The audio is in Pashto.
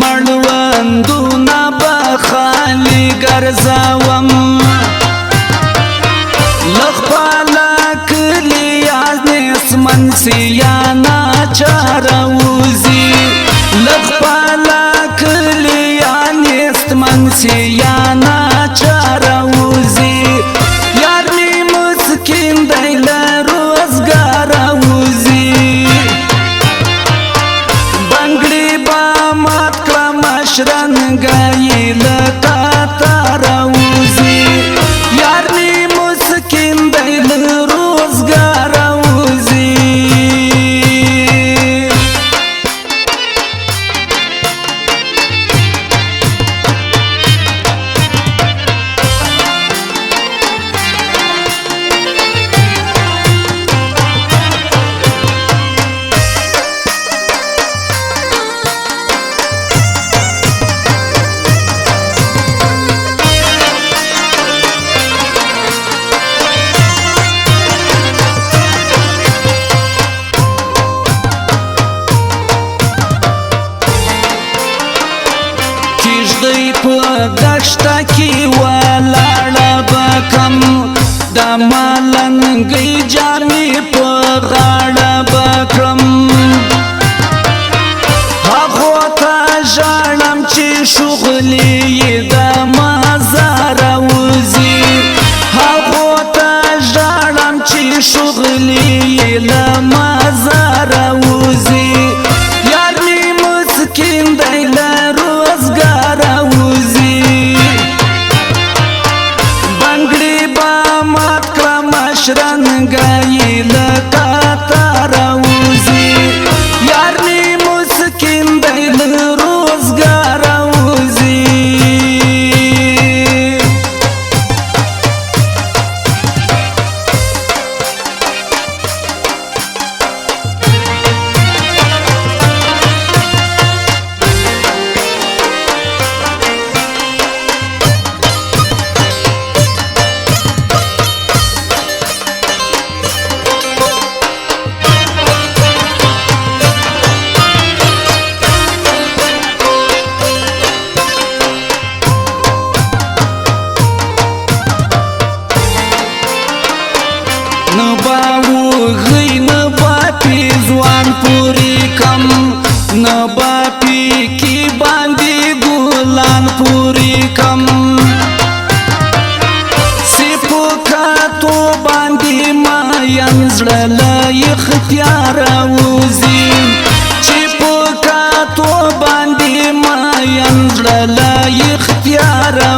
مړوندونه به خالي ګرځوم له خپله کلیانې منسیانه چاره وځي له خپله کلیانې منسیانه چاره وځي یار مې مسکین دی له روزګاره وځي بنګړي به مات کړه مشرنګی له قطاره وځي یار مې مسکین دی له روزګاره وځي په دښته کې ولاړه به کم د ملنګۍ جامې په غاړه به کړم هغو ته ژاړم چې شغلې یې د مزاره وځي هغو ته ژاړم چې شغلې یې له مزاره وځي یار مې مسکین دی له روزګاره مشرنګی له قطاره وځي یار مې مسکین دی له روزګاره وځي نه به وغی نه به پیزوان پوری کم نه به پیکی باندې ګلان پوری کم سپو کاتو باندې ماین زړه له اختیاره وځي چې په کاتو باندې ماین زړه له اختیاره